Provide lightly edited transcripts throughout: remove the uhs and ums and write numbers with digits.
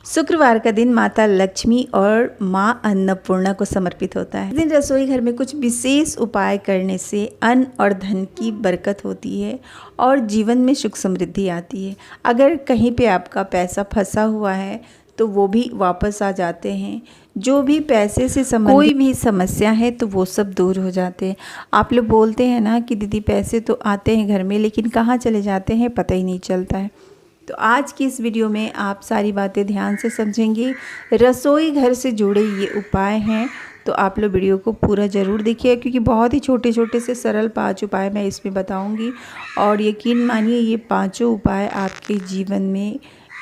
शुक्रवार का दिन माता लक्ष्मी और माँ अन्नपूर्णा को समर्पित होता है। इस दिन रसोई घर में कुछ विशेष उपाय करने से अन्न और धन की बरकत होती है और जीवन में सुख समृद्धि आती है। अगर कहीं पे आपका पैसा फंसा हुआ है तो वो भी वापस आ जाते हैं। जो भी पैसे से संबंधित कोई भी समस्या है तो वो सब दूर हो जाते हैं। आप लोग बोलते हैं ना कि दीदी पैसे तो आते हैं घर में लेकिन कहाँ चले जाते हैं पता ही नहीं चलता है। तो आज की इस वीडियो में आप सारी बातें ध्यान से समझेंगे। रसोई घर से जुड़े ये उपाय हैं तो आप लोग वीडियो को पूरा ज़रूर देखिए, क्योंकि बहुत ही छोटे छोटे से सरल 5 उपाय मैं इसमें बताऊंगी और यकीन मानिए ये पांचों उपाय आपके जीवन में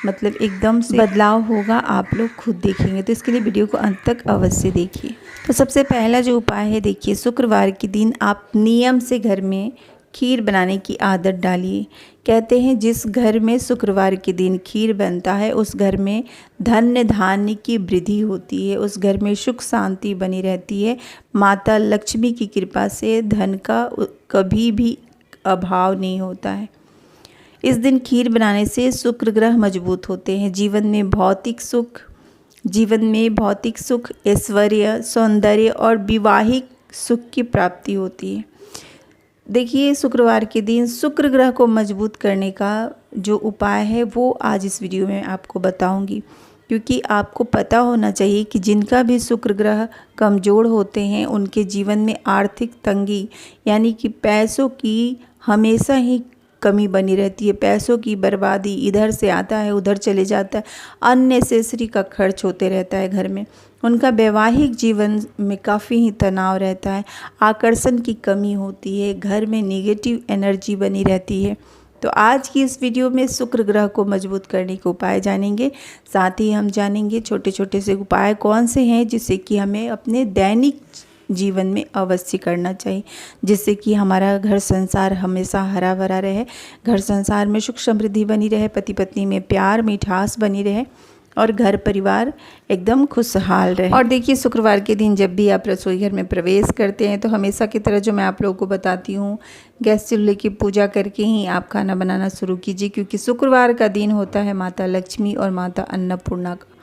मतलब एकदम से बदलाव होगा, आप लोग खुद देखेंगे। तो इसके लिए वीडियो को अंत तक अवश्य देखिए। तो सबसे पहला जो उपाय है, देखिए शुक्रवार के दिन आप नियम से घर में खीर बनाने की आदत डालिए। कहते हैं जिस घर में शुक्रवार के दिन खीर बनता है उस घर में धन्य धान्य की वृद्धि होती है, उस घर में सुख शांति बनी रहती है। माता लक्ष्मी की कृपा से धन का कभी भी अभाव नहीं होता है। इस दिन खीर बनाने से शुक्र ग्रह मजबूत होते हैं। जीवन में भौतिक सुख, ऐश्वर्य, सौंदर्य और विवाहिक सुख की प्राप्ति होती है। देखिए शुक्रवार के दिन शुक्र ग्रह को मजबूत करने का जो उपाय है वो आज इस वीडियो में आपको बताऊंगी, क्योंकि आपको पता होना चाहिए कि जिनका भी शुक्र ग्रह कमज़ोर होते हैं उनके जीवन में आर्थिक तंगी यानी कि पैसों की हमेशा ही कमी बनी रहती है। पैसों की बर्बादी, इधर से आता है उधर चले जाता है, अननेसेसरी का खर्च होते रहता है घर में। उनका वैवाहिक जीवन में काफ़ी ही तनाव रहता है, आकर्षण की कमी होती है, घर में नेगेटिव एनर्जी बनी रहती है। तो आज की इस वीडियो में शुक्र ग्रह को मजबूत करने के उपाय जानेंगे। साथ ही हम जानेंगे छोटे छोटे से उपाय कौन से हैं जिससे कि हमें अपने दैनिक जीवन में अवश्य करना चाहिए, जिससे कि हमारा घर संसार हमेशा हरा भरा रहे, घर संसार में सुख समृद्धि बनी रहे, पति पत्नी में प्यार मिठास बनी रहे और घर परिवार एकदम खुशहाल रहे। और देखिए शुक्रवार के दिन जब भी आप रसोई घर में प्रवेश करते हैं तो हमेशा की तरह जो मैं आप लोगों को बताती हूँ, गैस चूल्हे की पूजा करके ही आप खाना बनाना शुरू कीजिए, क्योंकि शुक्रवार का दिन होता है माता लक्ष्मी और माता अन्नपूर्णा का।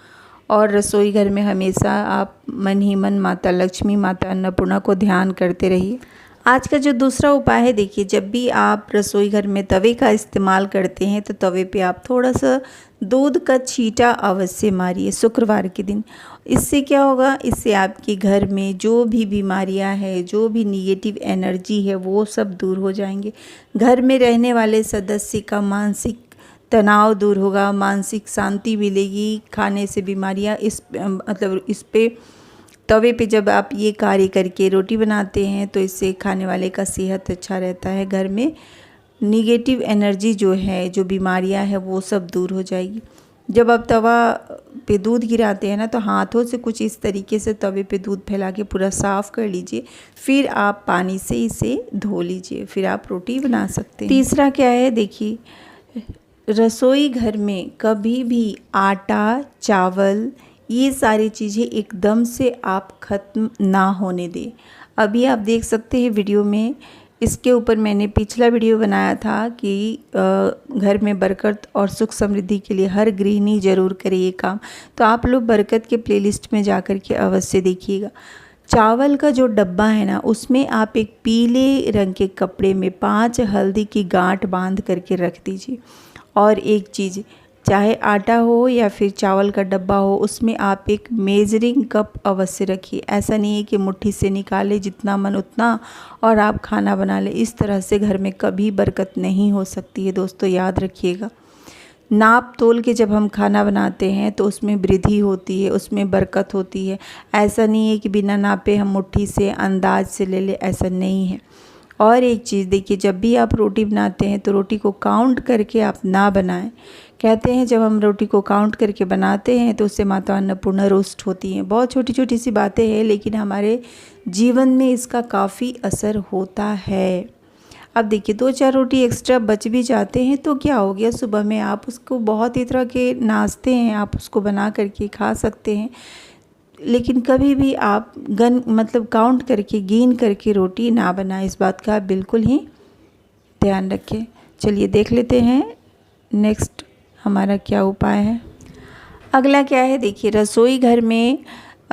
और रसोई घर में हमेशा आप मन ही मन माता लक्ष्मी, माता अन्नपूर्णा को ध्यान करते रहिए। आज का जो दूसरा उपाय है, देखिए जब भी आप रसोई घर में तवे का इस्तेमाल करते हैं तो तवे पे आप थोड़ा सा दूध का छींटा अवश्य मारिए शुक्रवार के दिन। इससे क्या होगा, इससे आपके घर में जो भी बीमारियां हैं, जो भी निगेटिव एनर्जी है वो सब दूर हो जाएंगे। घर में रहने वाले सदस्य का मानसिक तनाव दूर होगा, मानसिक शांति मिलेगी। खाने से बीमारियां इस पे तवे पे जब आप ये कार्य करके रोटी बनाते हैं तो इससे खाने वाले का सेहत अच्छा रहता है। घर में निगेटिव एनर्जी जो है, जो बीमारियां हैं वो सब दूर हो जाएगी। जब आप तवा पे दूध गिराते हैं ना तो हाथों से कुछ इस तरीके से तवे पे दूध फैला के पूरा साफ़ कर लीजिए, फिर आप पानी से इसे धो लीजिए, फिर आप रोटी बना सकते हैं। तीसरा क्या है, देखिए रसोई घर में कभी भी आटा, चावल, ये सारी चीज़ें एकदम से आप ख़त्म ना होने दें। अभी आप देख सकते हैं वीडियो में, इसके ऊपर मैंने पिछला वीडियो बनाया था कि घर में बरकत और सुख समृद्धि के लिए हर गृहिणी ज़रूर करे ये काम। तो आप लोग बरकत के प्लेलिस्ट में जा कर के अवश्य देखिएगा। चावल का जो डब्बा है ना, उसमें आप एक पीले रंग के कपड़े में 5 हल्दी की गांठ बांध करके रख दीजिए। और एक चीज़, चाहे आटा हो या फिर चावल का डब्बा हो, उसमें आप एक मेजरिंग कप अवश्य रखिए। ऐसा नहीं है कि मुट्ठी से निकाले जितना मन उतना और आप खाना बना ले। इस तरह से घर में कभी बरकत नहीं हो सकती है दोस्तों, याद रखिएगा। नाप तोल के जब हम खाना बनाते हैं तो उसमें वृद्धि होती है, उसमें बरकत होती है। ऐसा नहीं है कि बिना नापे हम मुट्ठी से अंदाज से ले ले, ऐसा नहीं है। और एक चीज़ देखिए, जब भी आप रोटी बनाते हैं तो रोटी को काउंट करके आप ना बनाएं। कहते हैं जब हम रोटी को काउंट करके बनाते हैं तो उससे माता अन्नपूर्णा रुष्ट होती हैं। बहुत छोटी छोटी सी बातें हैं लेकिन हमारे जीवन में इसका काफ़ी असर होता है। अब देखिए 2-4 रोटी एक्स्ट्रा बच भी जाते हैं तो क्या हो गया, सुबह में आप उसको बहुत ही तरह के नाश्ते हैं आप उसको बना करके खा सकते हैं। लेकिन कभी भी आप काउंट करके गिन करके रोटी ना बनाएं, इस बात का बिल्कुल ही ध्यान रखें। चलिए देख लेते हैं नेक्स्ट हमारा क्या उपाय है। अगला क्या है, देखिए रसोई घर में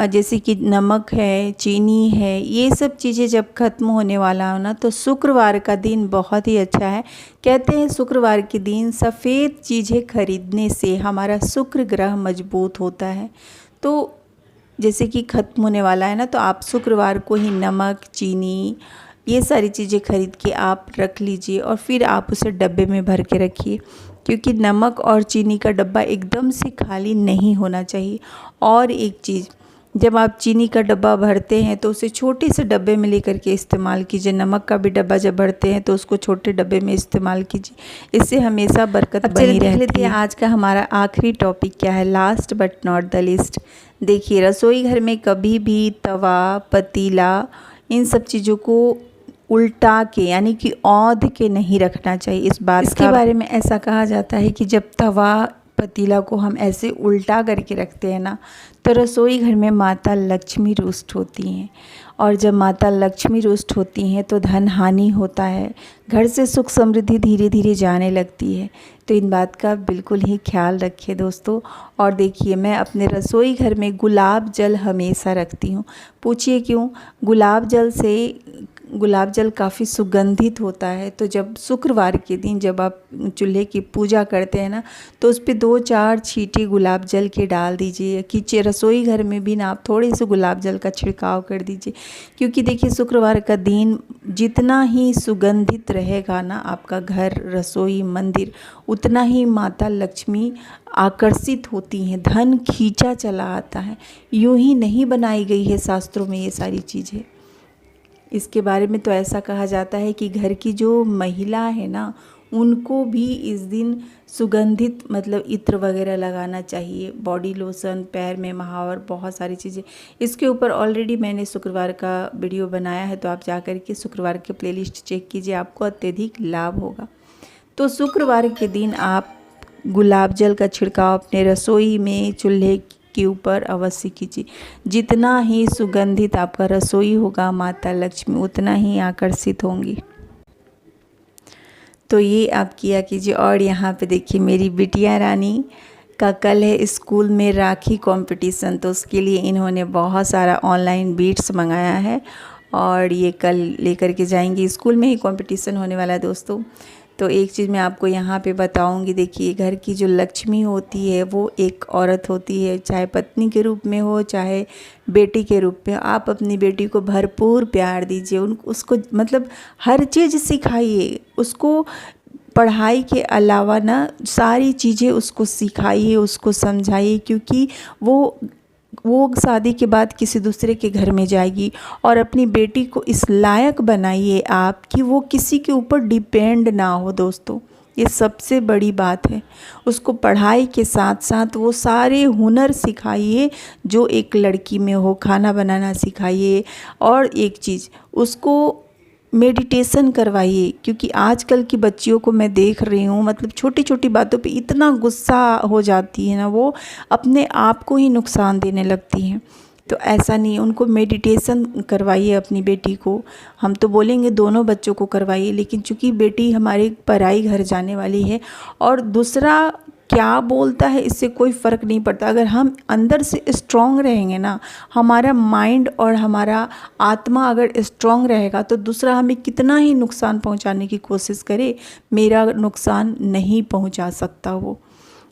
जैसे कि नमक है, चीनी है, ये सब चीज़ें जब ख़त्म होने वाला हो ना, तो शुक्रवार का दिन बहुत ही अच्छा है। कहते हैं शुक्रवार के दिन सफ़ेद चीज़ें खरीदने से हमारा शुक्र ग्रह मजबूत होता है। तो जैसे कि ख़त्म होने वाला है ना, तो आप शुक्रवार को ही नमक, चीनी, ये सारी चीज़ें खरीद के आप रख लीजिए और फिर आप उसे डब्बे में भर के रखिए, क्योंकि नमक और चीनी का डब्बा एकदम से खाली नहीं होना चाहिए। और एक चीज़, जब आप चीनी का डब्बा भरते हैं तो उसे छोटे से डब्बे में लेकर के इस्तेमाल कीजिए। नमक का भी डब्बा जब भरते हैं तो उसको छोटे डब्बे में इस्तेमाल कीजिए, इससे हमेशा बरकत बनी रहती है। आज का हमारा आखिरी टॉपिक क्या है, last but not the list. देखिए रसोई घर में कभी भी तवा, पतीला, इन सब चीज़ों को उल्टा के यानी कि औंध के नहीं रखना चाहिए। इसके बारे में ऐसा कहा जाता है कि जब तवा, पतीला को हम ऐसे उल्टा करके रखते हैं ना, तो रसोई घर में माता लक्ष्मी रुष्ट होती हैं, और जब माता लक्ष्मी रुष्ट होती हैं तो धन हानि होता है, घर से सुख समृद्धि धीरे धीरे जाने लगती है। तो इन बात का बिल्कुल ही ख्याल रखिए दोस्तों। और देखिए मैं अपने रसोई घर में गुलाब जल हमेशा रखती हूँ। पूछिए क्यों? गुलाब जल काफ़ी सुगंधित होता है। तो जब शुक्रवार के दिन जब आप चूल्हे की पूजा करते हैं ना, तो उस पर 2-4 छींटे गुलाब जल के डाल दीजिए। किचन रसोई घर में भी ना आप थोड़े से गुलाब जल का छिड़काव कर दीजिए, क्योंकि देखिए शुक्रवार का दिन जितना ही सुगंधित रहेगा ना आपका घर, रसोई, मंदिर, उतना ही माता लक्ष्मी आकर्षित होती हैं, धन खींचा चला आता है। यूं ही नहीं बनाई गई है शास्त्रों में ये सारी चीज़ें। इसके बारे में तो ऐसा कहा जाता है कि घर की जो महिला है ना, उनको भी इस दिन सुगंधित मतलब इत्र वगैरह लगाना चाहिए, बॉडी लोशन, पैर में महावर, बहुत सारी चीज़ें। इसके ऊपर ऑलरेडी मैंने शुक्रवार का वीडियो बनाया है, तो आप जा कर के शुक्रवार के प्लेलिस्ट चेक कीजिए, आपको अत्यधिक लाभ होगा। तो शुक्रवार के दिन आप गुलाब जल का छिड़काव अपने रसोई में, चूल्हे के ऊपर अवश्य कीजिए। जितना ही सुगंधित आपका रसोई होगा, माता लक्ष्मी उतना ही आकर्षित होंगी। तो ये आप किया कीजिए। और यहाँ पे देखिए मेरी बिटिया रानी का कल है स्कूल में राखी कंपटीशन, तो उसके लिए इन्होंने बहुत सारा ऑनलाइन बीड्स मंगाया है और ये कल लेकर के जाएंगी। स्कूल में ही कंपटीशन होने वाला है दोस्तों। तो एक चीज़ मैं आपको यहाँ पे बताऊँगी, देखिए घर की जो लक्ष्मी होती है वो एक औरत होती है, चाहे पत्नी के रूप में हो, चाहे बेटी के रूप में। आप अपनी बेटी को भरपूर प्यार दीजिए, उसको मतलब हर चीज़ सिखाइए, उसको पढ़ाई के अलावा ना सारी चीज़ें उसको सिखाइए, उसको समझाइए, क्योंकि वो शादी के बाद किसी दूसरे के घर में जाएगी। और अपनी बेटी को इस लायक बनाइए आप कि वो किसी के ऊपर डिपेंड ना हो दोस्तों, ये सबसे बड़ी बात है। उसको पढ़ाई के साथ साथ वो सारे हुनर सिखाइए जो एक लड़की में हो, खाना बनाना सिखाइए। और एक चीज़, उसको मेडिटेशन करवाइए, क्योंकि आजकल की बच्चियों को मैं देख रही हूँ, मतलब छोटी छोटी बातों पे इतना गुस्सा हो जाती है ना, वो अपने आप को ही नुकसान देने लगती हैं। तो ऐसा नहीं, उनको मेडिटेशन करवाइए अपनी बेटी को। हम तो बोलेंगे दोनों बच्चों को करवाइए, लेकिन चूँकि बेटी हमारे पराई घर जाने वाली है, और दूसरा क्या बोलता है इससे कोई फ़र्क नहीं पड़ता। अगर हम अंदर से स्ट्रॉन्ग रहेंगे ना, हमारा माइंड और हमारा आत्मा अगर स्ट्रॉन्ग रहेगा, तो दूसरा हमें कितना ही नुकसान पहुंचाने की कोशिश करे, मेरा नुकसान नहीं पहुंचा सकता वो।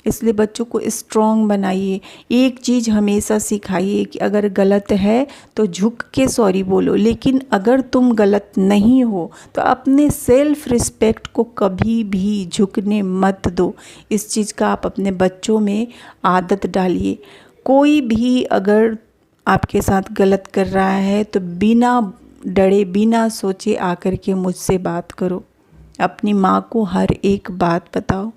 इसलिए बच्चों को स्ट्रॉन्ग बनाइए। एक चीज़ हमेशा सिखाइए कि अगर गलत है तो झुक के सॉरी बोलो, लेकिन अगर तुम गलत नहीं हो तो अपने सेल्फ रिस्पेक्ट को कभी भी झुकने मत दो। इस चीज़ का आप अपने बच्चों में आदत डालिए। कोई भी अगर आपके साथ गलत कर रहा है तो बिना डरे, बिना सोचे आकर के मुझसे बात करो। अपनी माँ को हर एक बात बताओ।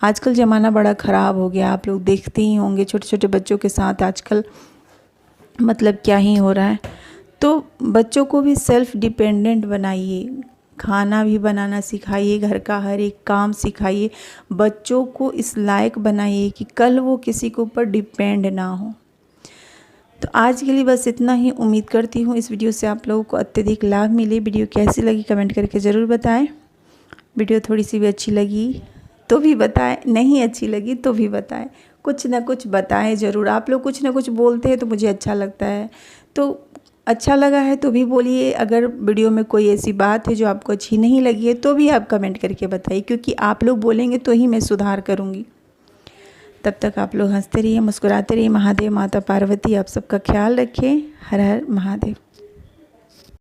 आजकल ज़माना बड़ा ख़राब हो गया, आप लोग देखते ही होंगे छोटे छोटे बच्चों के साथ आजकल मतलब क्या ही हो रहा है। तो बच्चों को भी सेल्फ डिपेंडेंट बनाइए, खाना भी बनाना सिखाइए, घर का हर एक काम सिखाइए। बच्चों को इस लायक बनाइए कि कल वो किसी के ऊपर डिपेंड ना हो। तो आज के लिए बस इतना ही। उम्मीद करती हूँ इस वीडियो से आप लोगों को अत्यधिक लाभ मिले। वीडियो कैसी लगी कमेंट करके ज़रूर बताएं। वीडियो थोड़ी सी भी अच्छी लगी तो भी बताएं, नहीं अच्छी लगी तो भी बताएं। कुछ ना कुछ बताएं ज़रूर। आप लोग कुछ ना कुछ बोलते हैं तो मुझे अच्छा लगता है। तो अच्छा लगा है तो भी बोलिए, अगर वीडियो में कोई ऐसी बात है जो आपको अच्छी नहीं लगी है तो भी आप कमेंट करके बताइए, क्योंकि आप लोग बोलेंगे तो ही मैं सुधार करूँगी। तब तक आप लोग हंसते रहिए, मुस्कुराते रहिए। महादेव माता पार्वती आप सबका ख्याल रखें। हर हर महादेव।